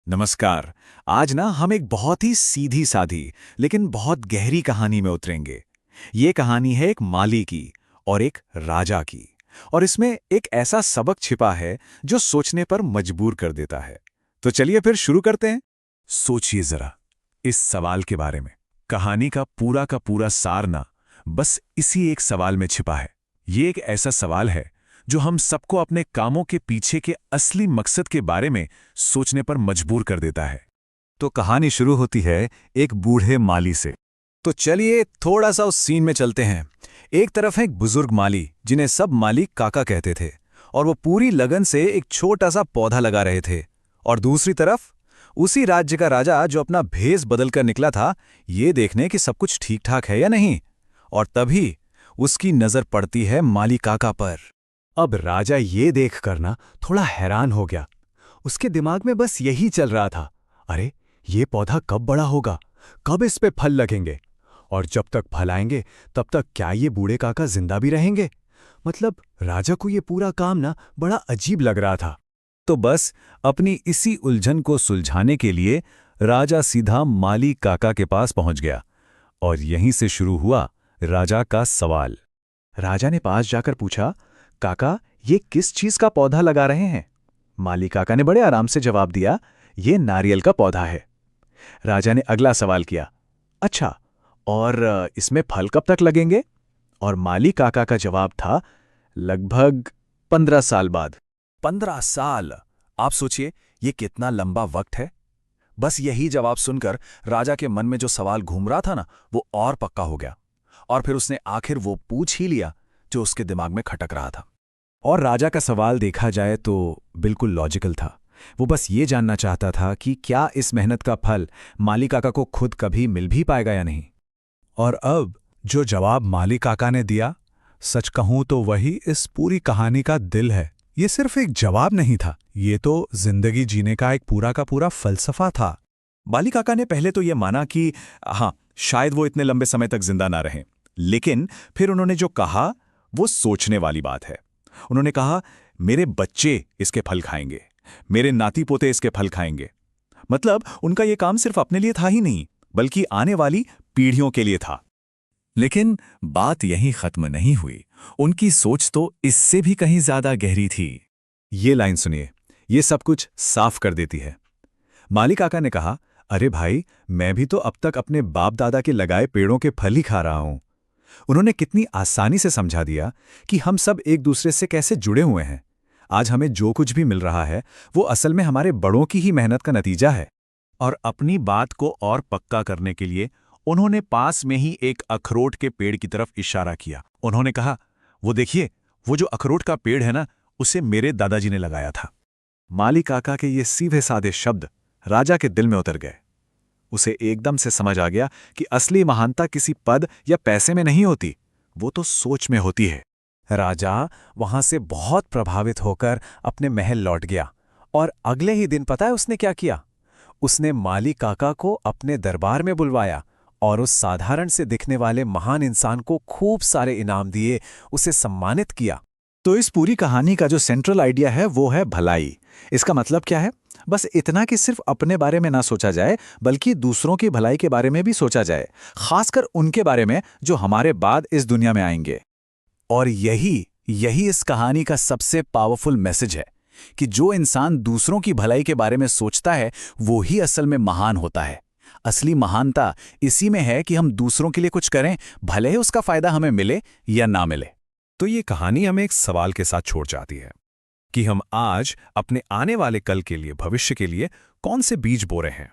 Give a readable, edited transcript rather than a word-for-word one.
नमस्कार। आज ना हम एक बहुत ही सीधी साधी लेकिन बहुत गहरी कहानी में उतरेंगे। ये कहानी है एक माली की और एक राजा की। और इसमें एक ऐसा सबक छिपा है जो सोचने पर मजबूर कर देता है। तो चलिए फिर शुरू करते हैं। सोचिए जरा इस सवाल के बारे में। कहानी का पूरा सार ना बस इसी एक सवाल में छिपा है। ये एक ऐसा सवाल है जो हम सबको अपने कामों के पीछे के असली मकसद के बारे में सोचने पर मजबूर कर देता है। तो कहानी शुरू होती है एक बूढ़े माली से। तो चलिए थोड़ा सा उस सीन में चलते हैं। एक तरफ है एक बुजुर्ग माली जिन्हें सब माली काका कहते थे और वो पूरी लगन से एक छोटा सा पौधा लगा रहे थे। और दूसरी तरफ उसी राज्य का राजा जो अपना भेष बदलकर निकला था ये देखने कि सब कुछ ठीक ठाक है या नहीं। और तभी उसकी नजर पड़ती है माली काका पर। अब राजा ये देखकर ना थोड़ा हैरान हो गया। उसके दिमाग में बस यही चल रहा था, अरे ये पौधा कब बड़ा होगा, कब इस पे फल लगेंगे, और जब तक फल आएंगे तब तक क्या ये बूढ़े काका जिंदा भी रहेंगे। मतलब राजा को ये पूरा काम ना बड़ा अजीब लग रहा था। तो बस अपनी इसी उलझन को सुलझाने के लिए राजा सीधा माली काका के पास पहुंच गया। और यहीं से शुरू हुआ राजा का सवाल। राजा ने पास जाकर पूछा, काका ये किस चीज का पौधा लगा रहे हैं? माली काका ने बड़े आराम से जवाब दिया, ये नारियल का पौधा है। राजा ने अगला सवाल किया, अच्छा और इसमें फल कब तक लगेंगे? और माली काका का जवाब था, लगभग 15 साल बाद। 15 साल! आप सोचिए ये कितना लंबा वक्त है। बस यही जवाब सुनकर राजा के मन में जो सवाल घूम रहा था ना वो और पक्का हो गया। और फिर उसने आखिर वो पूछ ही लिया जो उसके दिमाग में खटक रहा था। और राजा का सवाल देखा जाए तो बिल्कुल लॉजिकल था। वो बस ये जानना चाहता था कि क्या इस मेहनत का फल माली काका को खुद कभी मिल भी पाएगा या नहीं। और अब जो जवाब माली काका ने दिया, सच कहूं तो वही इस पूरी कहानी का दिल है। ये सिर्फ एक जवाब नहीं था, ये तो जिंदगी जीने का एक पूरा का पूरा फलसफा था। माली काका ने पहले तो ये माना कि हाँ, शायद वो इतने लंबे समय तक जिंदा ना रहें। लेकिन फिर उन्होंने जो कहा वो सोचने वाली बात है। उन्होंने कहा, मेरे बच्चे इसके फल खाएंगे, मेरे नाती पोते इसके फल खाएंगे। मतलब उनका ये काम सिर्फ अपने लिए था ही नहीं, बल्कि आने वाली पीढ़ियों के लिए था। लेकिन बात यहीं खत्म नहीं हुई। उनकी सोच तो इससे भी कहीं ज्यादा गहरी थी। ये लाइन सुनिए, ये सब कुछ साफ कर देती है। माली काका ने कहा, अरे भाई, मैं भी तो अब तक अपने बाप दादा के लगाए पेड़ों के फल ही खा रहा हूं। उन्होंने कितनी आसानी से समझा दिया कि हम सब एक दूसरे से कैसे जुड़े हुए हैं। आज हमें जो कुछ भी मिल रहा है वो असल में हमारे बड़ों की ही मेहनत का नतीजा है। और अपनी बात को और पक्का करने के लिए उन्होंने पास में ही एक अखरोट के पेड़ की तरफ इशारा किया। उन्होंने कहा, वो देखिए, वो जो अखरोट का पेड़ है ना, उसे मेरे दादाजी ने लगाया था। माली काका के ये सीधे साधे शब्द राजा के दिल में उतर गए। उसे एकदम से समझ आ गया कि असली महानता किसी पद या पैसे में नहीं होती, वो तो सोच में होती है। राजा वहां से बहुत प्रभावित होकर अपने महल लौट गया। और अगले ही दिन पता है उसने क्या किया? उसने माली काका को अपने दरबार में बुलवाया और उस साधारण से दिखने वाले महान इंसान को खूब सारे इनाम दिए, उसे सम्मानित किया। तो इस पूरी कहानी का जो सेंट्रल आइडिया है वो है भलाई। इसका मतलब क्या है? बस इतना कि सिर्फ अपने बारे में ना सोचा जाए, बल्कि दूसरों की भलाई के बारे में भी सोचा जाए, खासकर उनके बारे में जो हमारे बाद इस दुनिया में आएंगे। और यही इस कहानी का सबसे पावरफुल मैसेज है कि जो इंसान दूसरों की भलाई के बारे में सोचता है वो ही असल में महान होता है। असली महानता इसी में है कि हम दूसरों के लिए कुछ करें, भले ही उसका फायदा हमें मिले या ना मिले। तो ये कहानी हमें एक सवाल के साथ छोड़ जाती है कि हम आज अपने आने वाले कल के लिए, भविष्य के लिए कौन से बीज बो रहे हैं।